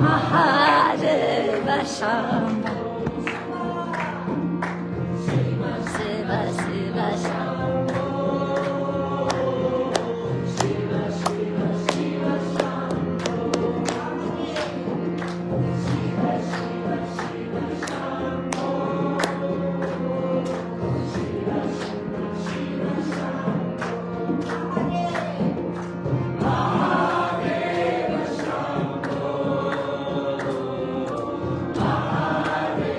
Mahadeva Shambho. Shiva Shiva Shambho. Shiva Shiva Shiva Shambho. Shiva Shiva Shiva Shambho. Shiva Shiva Shiva Shambho. Mahadeva Shambho. Mahadeva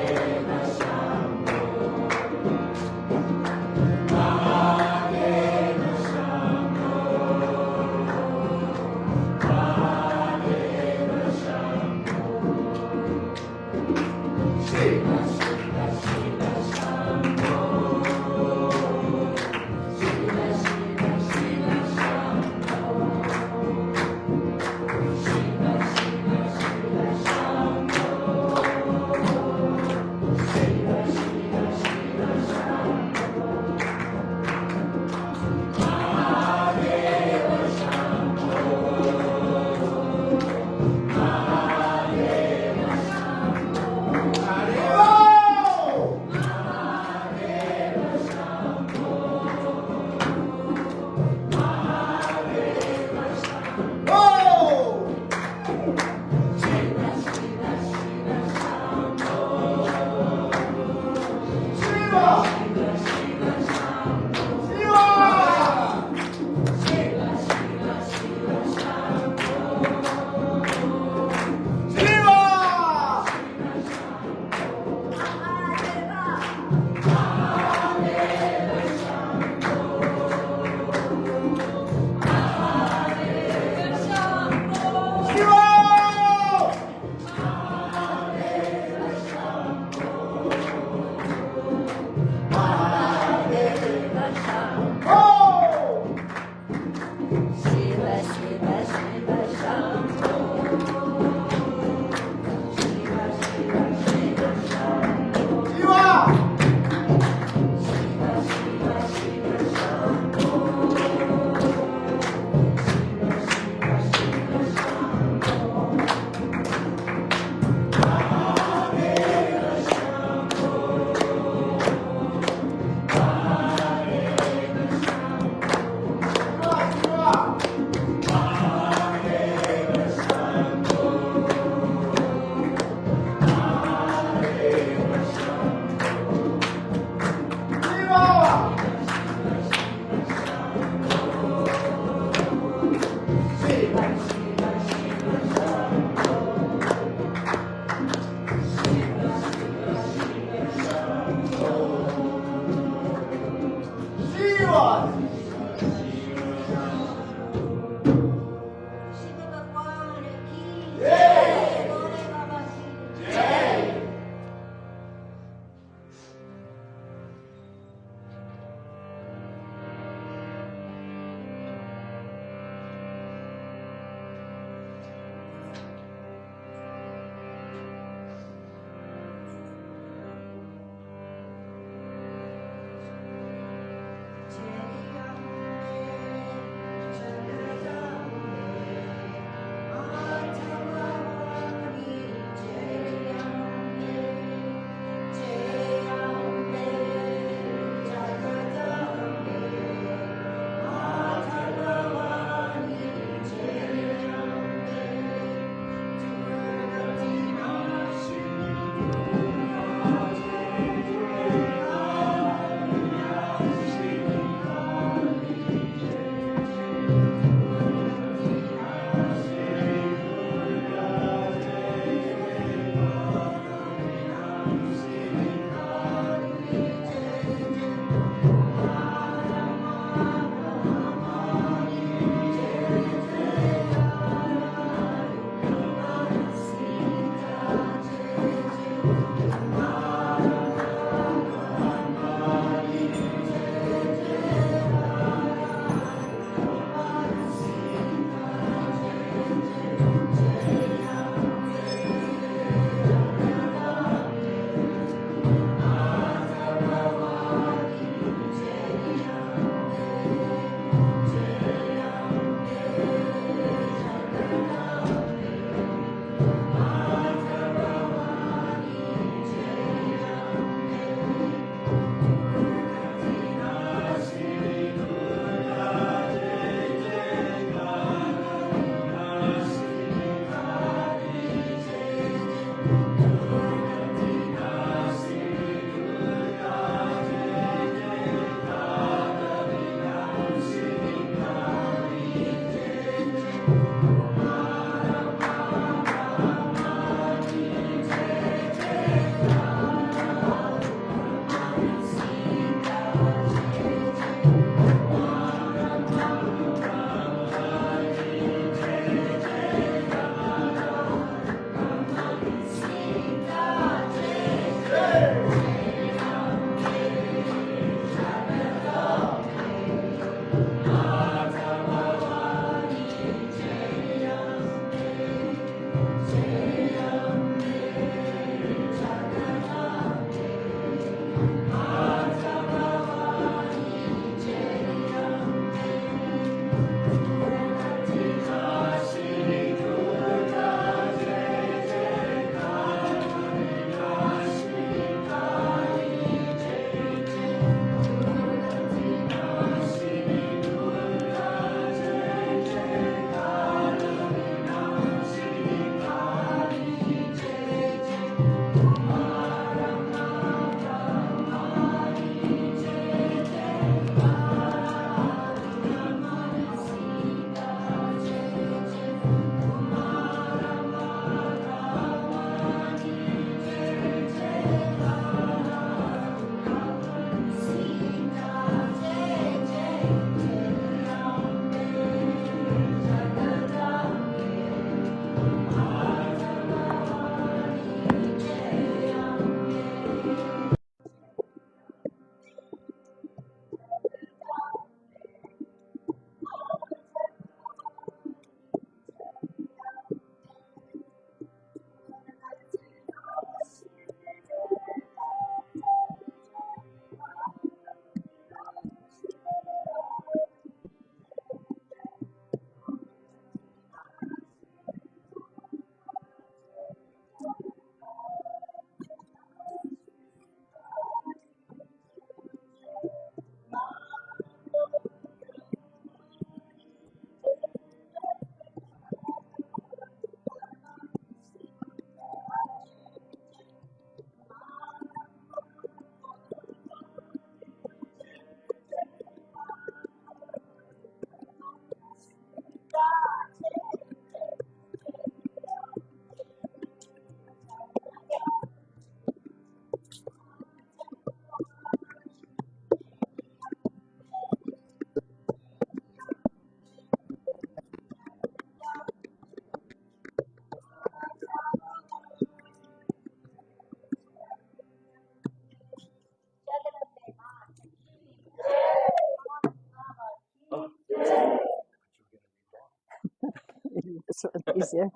this one easier.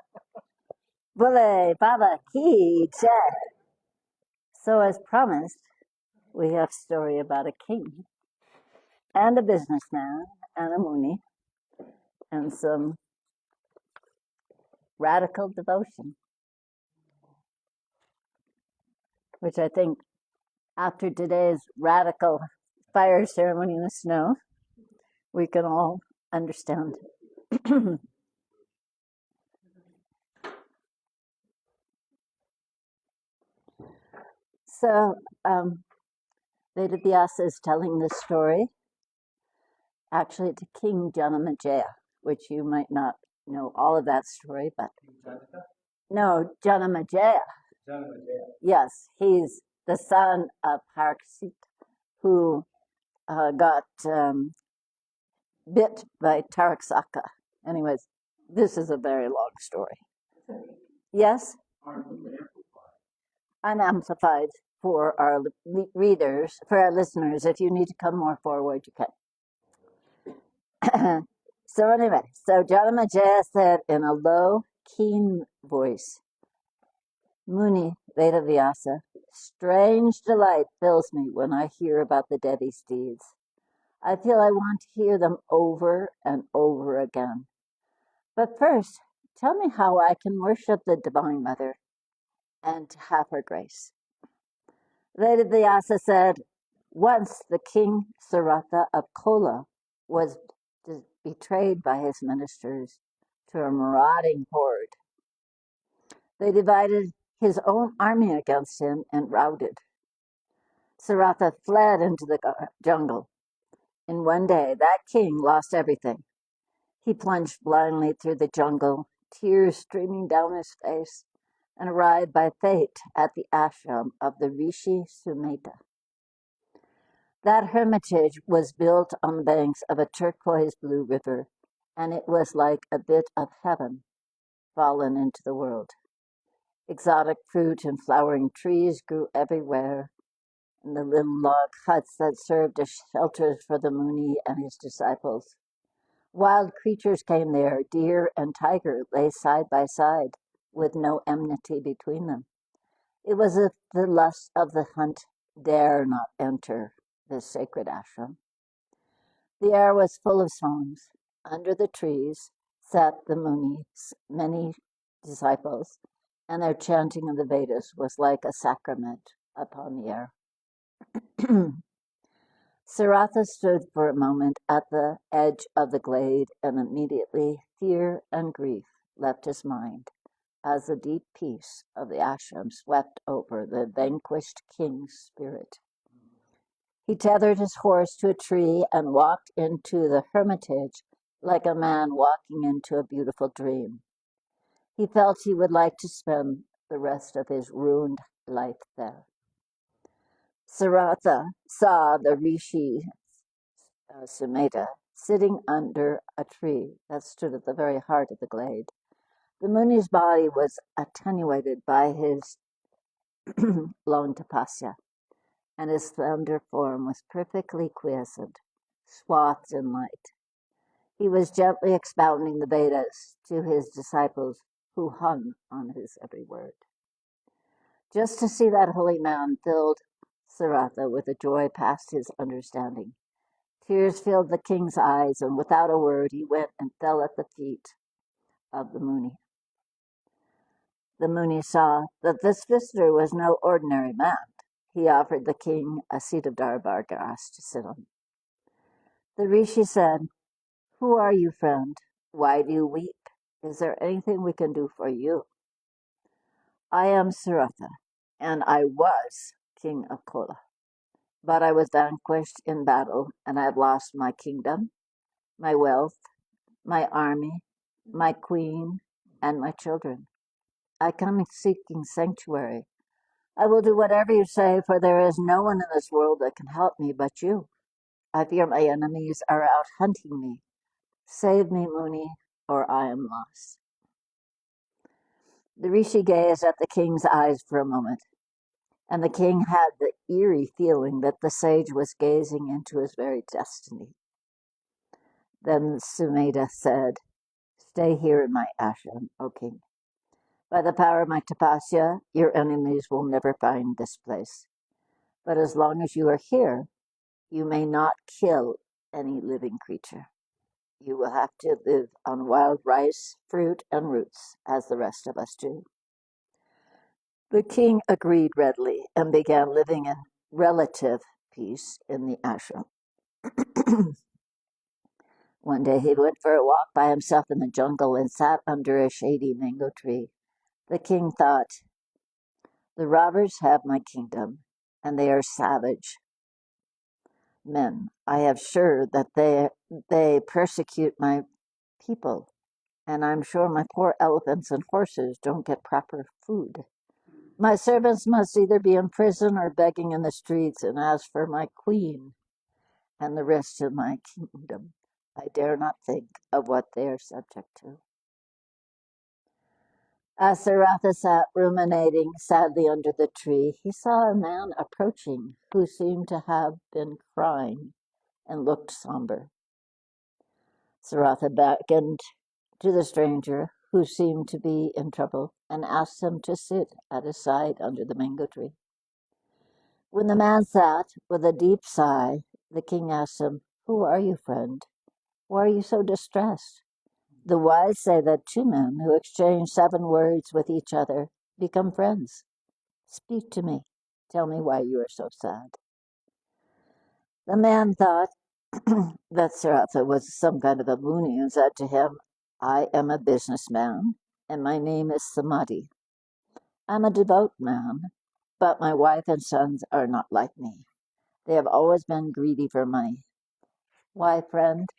Bole Baba Ki Jai. So as promised, we have a story about a king and a businessman and a Muni and some radical devotion, which I think after today's radical fire ceremony in the snow, we can all understand. So Vedavyasa is telling this story actually to King Janamejaya, which you might not know all of that story, but no, Janamejaya. Yes, he's the son of Pariksit, who got bit by Taraksaka. Anyways, this is a very long story. Yes? I'm amplified for our readers, for our listeners. If you need to come more forward, you can. So anyway, so Janamejaya said in a low, keen voice, Muni Vedavyasa, strange delight fills me when I hear about the Devi's deeds. I feel I want to hear them over and over again. But first, tell me how I can worship the Divine Mother and have her grace. Vedavyasa said, once the king Saratha of Kola was betrayed by his ministers to a marauding horde. They divided his own army against him and routed. Saratha fled into the jungle. In one day, that king lost everything. He plunged blindly through the jungle, tears streaming down his face, and arrived by fate at the ashram of the Rishi Sumedha. That hermitage was built on the banks of a turquoise blue river, and it was like a bit of heaven fallen into the world. Exotic fruit and flowering trees grew everywhere, and the little log huts that served as shelters for the Muni and his disciples. Wild creatures came there. Deer and tiger lay side by side, with no enmity between them. It was as if the lust of the hunt dare not enter this sacred ashram. The air was full of songs. Under the trees sat the Munis, many disciples, and their chanting of the Vedas was like a sacrament upon the air. Saratha stood for a moment at the edge of the glade, and immediately fear and grief left his mind as the deep peace of the ashram swept over the vanquished king's spirit. He tethered his horse to a tree and walked into the hermitage like a man walking into a beautiful dream. He felt he would like to spend the rest of his ruined life there. Saratha saw the Rishi Sumedha sitting under a tree that stood at the very heart of the glade. The Muni's body was attenuated by his long tapasya, and his slender form was perfectly quiescent, swathed in light. He was gently expounding the Vedas to his disciples, who hung on his every word. Just to see that holy man filled Saratha with a joy past his understanding. Tears filled the king's eyes, and without a word he went and fell at the feet of the Muni. The Muni saw that this visitor was no ordinary man. He offered the king a seat of darbar grass to sit on. The Rishi said, "Who are you, friend? Why do you weep? Is there anything we can do for you?" "I am Saratha, and I was king of Kola. But I was vanquished in battle, and I have lost my kingdom, my wealth, my army, my queen, and my children. I come seeking sanctuary. I will do whatever you say, for there is no one in this world that can help me but you. I fear my enemies are out hunting me. Save me, Muni, or I am lost." The Rishi gazed at the king's eyes for a moment, and the king had the eerie feeling that the sage was gazing into his very destiny. Then Sumedha said, Stay here in my ashram, O king. By the power of my tapasya, your enemies will never find this place. But as long as you are here, you may not kill any living creature. You will have to live on wild rice, fruit, and roots, as the rest of us do. The king agreed readily and began living in relative peace in the ashram. One day he went for a walk by himself in the jungle and sat under a shady mango tree. The king thought, "The robbers have my kingdom, and they are savage men. I have sure that they persecute my people, and I'm sure my poor elephants and horses don't get proper food. My servants must either be in prison or begging in the streets, and as for my queen and the rest of my kingdom, I dare not think of what they are subject to." As Saratha sat ruminating sadly under the tree, he saw a man approaching who seemed to have been crying and looked somber. Saratha beckoned to the stranger, who seemed to be in trouble, and asked him to sit at his side under the mango tree. When the man sat with a deep sigh, the king asked him, "Who are you, friend? Why are you so distressed?" "The wise say that two men who exchange 7 words with each other become friends. Speak to me. Tell me why you are so sad." The man thought that Saratha was some kind of a Muni and said to him, "I am a businessman, and my name is Samadhi. I'm a devout man, but my wife and sons are not like me. They have always been greedy for money. Why, friend,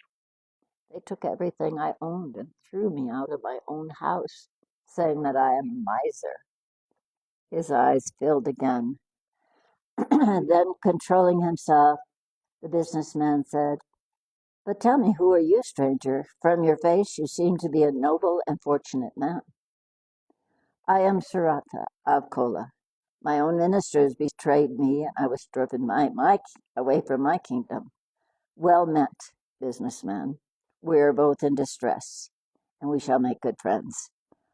they took everything I owned and threw me out of my own house, saying that I am a miser." His eyes filled again. Then, controlling himself, the businessman said, "But tell me, who are you, stranger? From your face, you seem to be a noble and fortunate man." "I am Saratha of Kola. My own ministers betrayed me, and I was driven away from my kingdom. Well met, businessman. We are both in distress, and we shall make good friends.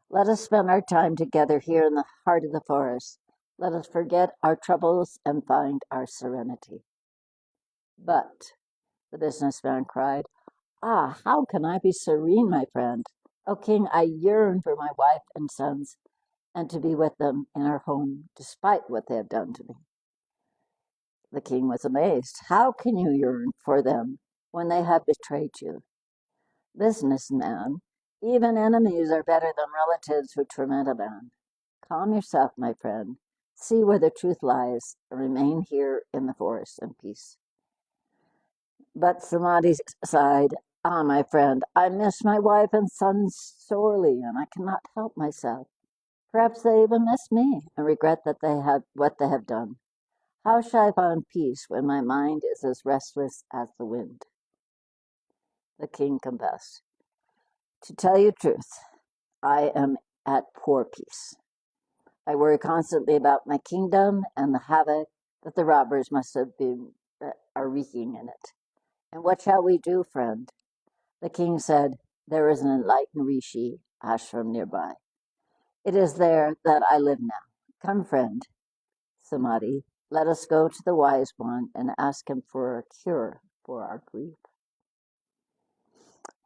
Let us spend our time together here in the heart of the forest. Let us forget our troubles and find our serenity." "But," the businessman cried, "ah, how can I be serene, my friend? O king, I yearn for my wife and sons and to be with them in our home, despite what they have done to me." The king was amazed. "How can you yearn for them when they have betrayed you?" "Businessman, even enemies are better than relatives who torment a man. Calm yourself, my friend. See where the truth lies, and remain here in the forest in peace." But Samadhi sighed, "Ah, my friend, I miss my wife and sons sorely, and I cannot help myself. Perhaps they even miss me and regret that they have what they have done. How shall I find peace when my mind is as restless as the wind?" The king confessed, "To tell you truth, I am at poor peace. I worry constantly about my kingdom and the havoc that the robbers must have been are wreaking in it. And what shall we do, friend?" The king said, "There is an enlightened rishi ashram nearby. It is there that I live now. Come, friend Samadhi, let us go to the wise one and ask him for a cure for our grief."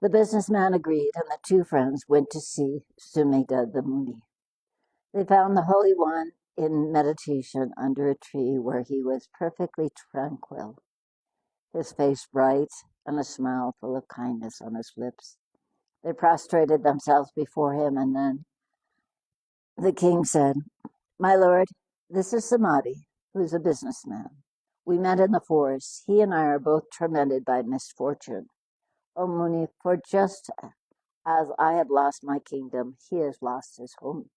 The businessman agreed, and the two friends went to see Sumedha the Muni. They found the Holy One in meditation under a tree where he was perfectly tranquil, his face bright and a smile full of kindness on his lips. They prostrated themselves before him, and then the king said, "My lord, this is Samadhi, who is a businessman. We met in the forest. He and I are both tormented by misfortune. O Muni, for just as I have lost my kingdom, he has lost his home."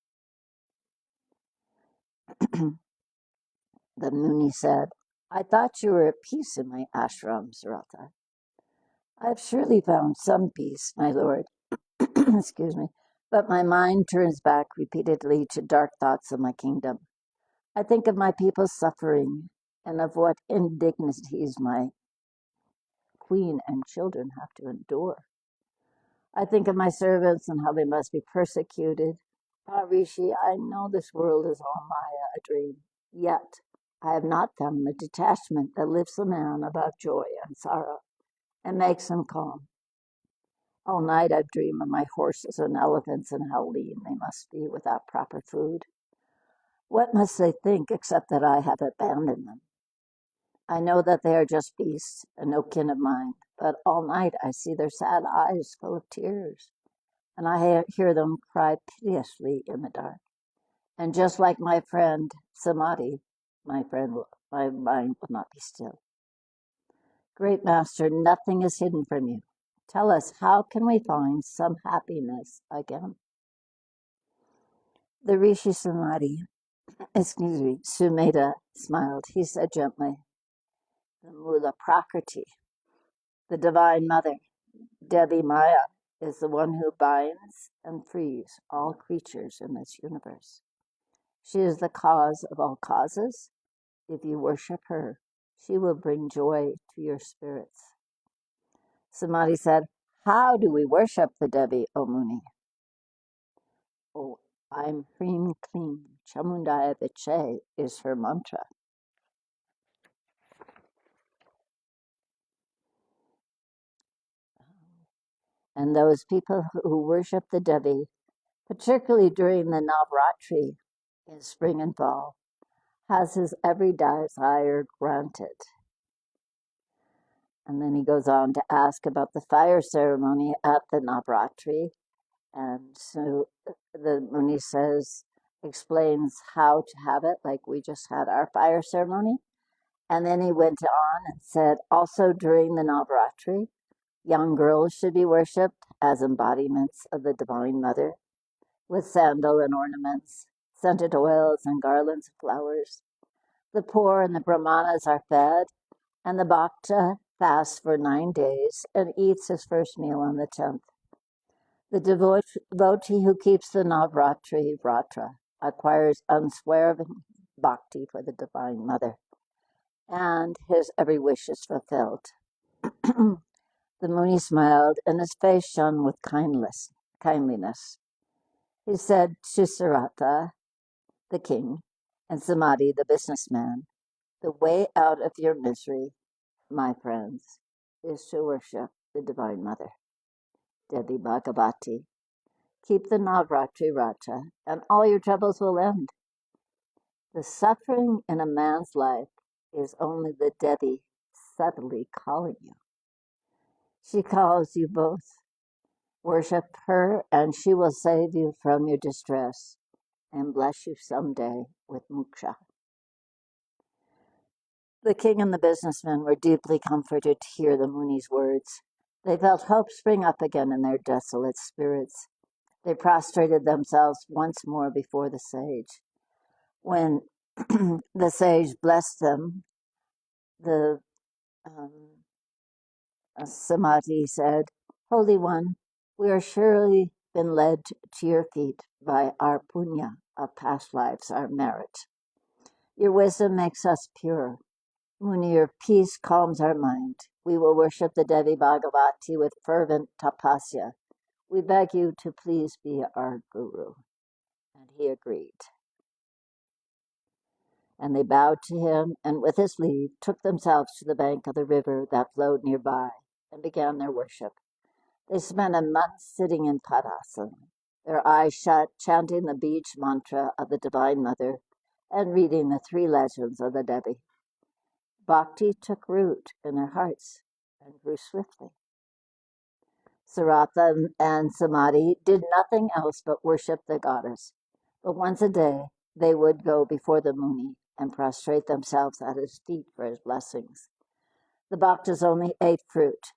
The Muni said, "I thought you were at peace in my ashram, Saratha." "I have surely found some peace, my lord." Excuse me. "But my mind turns back repeatedly to dark thoughts of my kingdom. I think of my people's suffering and of what indignities my queen and children have to endure. I think of my servants and how they must be persecuted. Ah, Rishi, I know this world is all Maya, a dream. Yet, I have not found the detachment that lifts a man above joy and sorrow and makes him calm. All night I dream of my horses and elephants and how lean they must be without proper food. What must they think except that I have abandoned them? I know that they are just beasts and no kin of mine, but all night I see their sad eyes full of tears, and I hear them cry piteously in the dark. And just like my friend Samadhi, my mind will not be still. Great Master, nothing is hidden from you. Tell us, how can we find some happiness again? The Rishi Samadhi, Sumedha smiled. He said gently, the Mula Prakriti, the Divine Mother, Devi Maya, is the one who binds and frees all creatures in this universe. She is the cause of all causes. If you worship her, she will bring joy to your spirits. Samadhi said, how do we worship the Devi, O Muni? Oh, I'm Hrim Klim Chamundaya Viche is her mantra. And those people who worship the Devi, particularly during the Navratri in spring and fall, has his every desire granted. And then he goes on to ask about the fire ceremony at the Navratri. And so the Muni explains how to have it, like we just had our fire ceremony. And then he went on and said, also during the Navratri, young girls should be worshipped as embodiments of the Divine Mother, with sandal and ornaments, scented oils and garlands of flowers. The poor and the brahmanas are fed, and the bhakta fasts for 9 days and eats his first meal on the 10th. The devotee who keeps the Navratri Vratra acquires unswerving bhakti for the Divine Mother, and his every wish is fulfilled. The Muni smiled, and his face shone with kindliness. He said to Saratha, the king, and Samadhi, the businessman, the way out of your misery, my friends, is to worship the Divine Mother, Devi Bhagavati. Keep the Navratri Rata, and all your troubles will end. The suffering in a man's life is only the Devi subtly calling you. She calls you both. Worship her, and she will save you from your distress and bless you someday with moksha. The king and the businessmen were deeply comforted to hear the Muni's words. They felt hope spring up again in their desolate spirits. They prostrated themselves once more before the sage. When the sage blessed them, the Samadhi said, Holy One, we are surely been led to your feet by our punya of past lives, our merit. Your wisdom makes us pure. Muni, your peace calms our mind. We will worship the Devi Bhagavati with fervent tapasya. We beg you to please be our guru. And he agreed. And they bowed to him, and with his leave took themselves to the bank of the river that flowed nearby, and began their worship. They spent a month sitting in Padasana, their eyes shut, chanting the beach mantra of the Divine Mother, and reading the 3 legends of the Devi. Bhakti took root in their hearts and grew swiftly. Saratha and Samadhi did nothing else but worship the goddess, but once a day they would go before the Muni and prostrate themselves at his feet for his blessings. The bhaktas only ate fruit.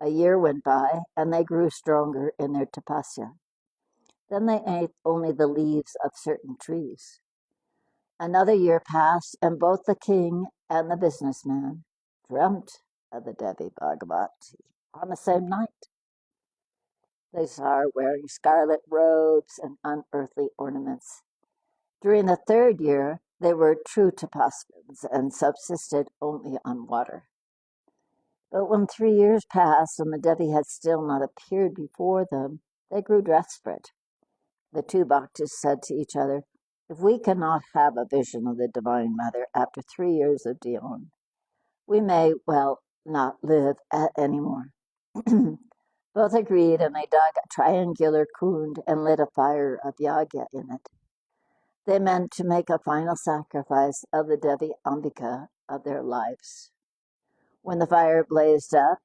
A year went by, and they grew stronger in their tapasya. Then they ate only the leaves of certain trees. Another year passed, and both the king and the businessman dreamt of the Devi Bhagavati on the same night. They saw her wearing scarlet robes and unearthly ornaments. During the 3rd year, they were true tapaspans and subsisted only on water. But when 3 years passed and the Devi had still not appeared before them, they grew desperate. The two bhaktas said to each other, "If we cannot have a vision of the Divine Mother after 3 years of Dion, we may well not live anymore." Both agreed, and they dug a triangular kund and lit a fire of yagya in it. They meant to make a final sacrifice of the Devi Ambika of their lives. When the fire blazed up,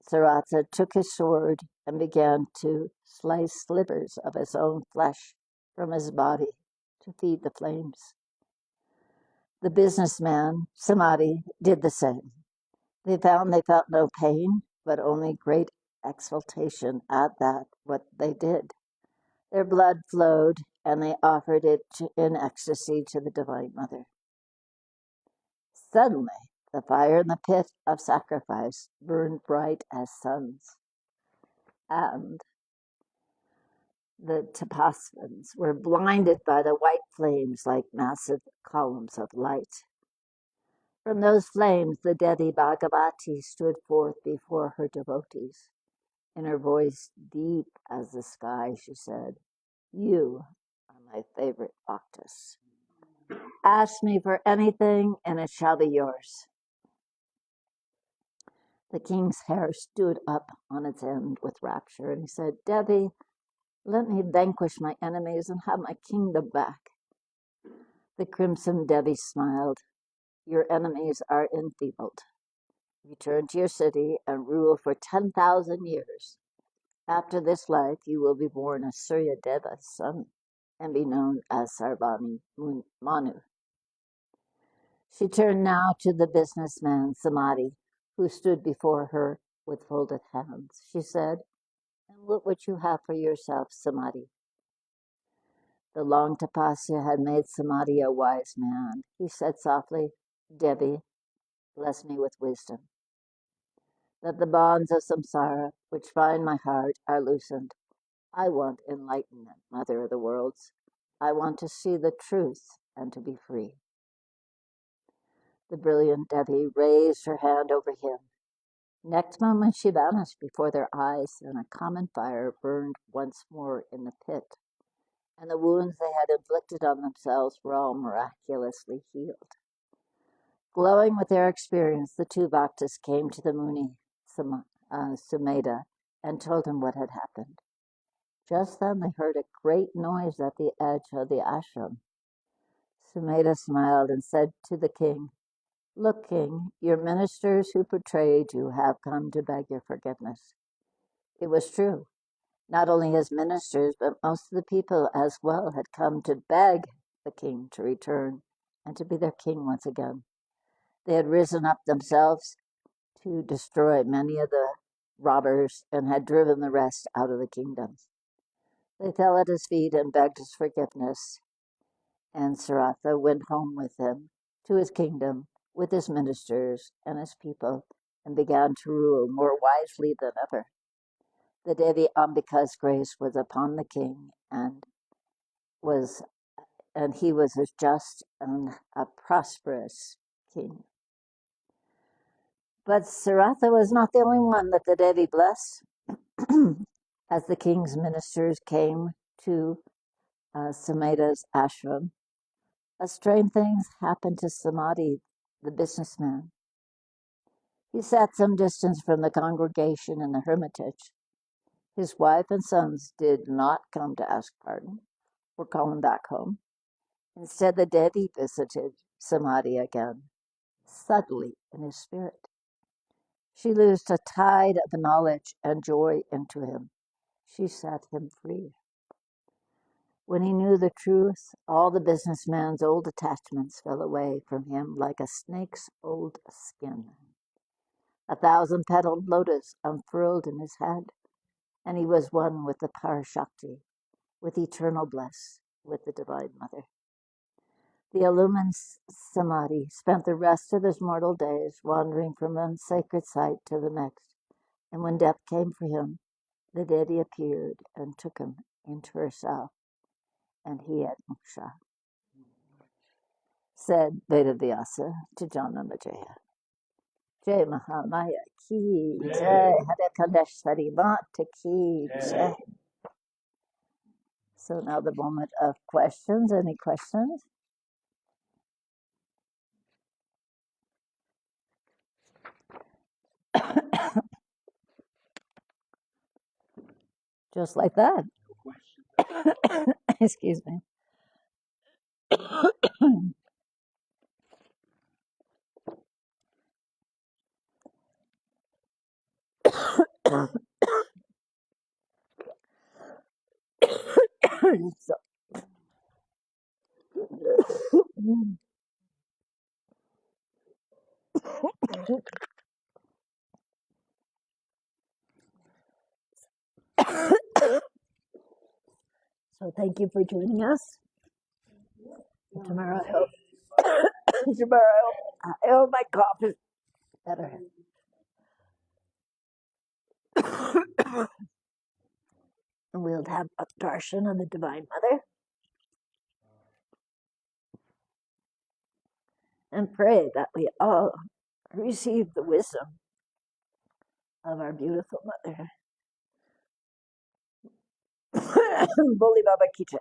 Saratha took his sword and began to slice slivers of his own flesh from his body to feed the flames. The businessman, Samadhi, did the same. They found they felt no pain, but only great exultation at that what they did. Their blood flowed, and they offered it in ecstasy to the Divine Mother. Suddenly, the fire in the pit of sacrifice burned bright as suns, and the Tapasvins were blinded by the white flames like massive columns of light. From those flames, the Devi Bhagavati stood forth before her devotees. In her voice deep as the sky, she said, "You are my favorite bhaktas. Ask me for anything, and it shall be yours." The king's hair stood up on its end with rapture, and he said, "Devi, let me vanquish my enemies and have my kingdom back." The crimson Devi smiled. "Your enemies are enfeebled. Return to your city and rule for 10,000 years. After this life, you will be born as Surya Deva's son and be known as Sarvani Manu." She turned now to the businessman, Samadhi, who stood before her with folded hands. She said, "And what would you have for yourself, Samadhi?" The long tapasya had made Samadhi a wise man. He said softly, "Devi, bless me with wisdom, that the bonds of samsara, which bind my heart, are loosened. I want enlightenment, Mother of the worlds. I want to see the truth and to be free." The brilliant Devi raised her hand over him. Next moment she vanished before their eyes, and a common fire burned once more in the pit, and the wounds they had inflicted on themselves were all miraculously healed. Glowing with their experience, the two bhaktas came to the Muni, Sumedha, and told him what had happened. Just then they heard a great noise at the edge of the ashram. Sumedha smiled and said to the king, "Look, king, your ministers who betrayed you have come to beg your forgiveness." It was true. Not only his ministers, but most of the people as well had come to beg the king to return and to be their king once again. They had risen up themselves to destroy many of the robbers and had driven the rest out of the kingdom. They fell at his feet and begged his forgiveness, and Saratha went home with him to his kingdom with his ministers and his people and began to rule more wisely than ever. The Devi Ambika's grace was upon the king, and he was a just and a prosperous king. But Saratha was not the only one that the Devi blessed. As the king's ministers came to Sumedha's ashram, strange things happened to Samadhi, the businessman. He sat some distance from the congregation in the hermitage. His wife and sons did not come to ask pardon or call him back home. Instead, the Devi visited Samadhi again, subtly in his spirit. She loosed a tide of knowledge and joy into him. She set him free. When he knew the truth, all the businessman's old attachments fell away from him like a snake's old skin. 1,000-petaled lotus unfurled in his head, and he was one with the Parashakti, with eternal bliss, with the Divine Mother. The illumined Samadhi spent the rest of his mortal days wandering from one sacred site to the next, and when death came for him, the Deity appeared and took him into herself, and he had moksha, said Vedavyasa to Janamajaya. Jai Mahamaya ki jai. Haidakhandi Mata ki jai. So now the moment of questions. Any questions? Just like that. Excuse me. So, so thank you for joining us. Tomorrow I hope I hope my cough is better. And we'll have a darshan of the Divine Mother and pray that we all receive the wisdom of our beautiful mother. Boli Baba Kita.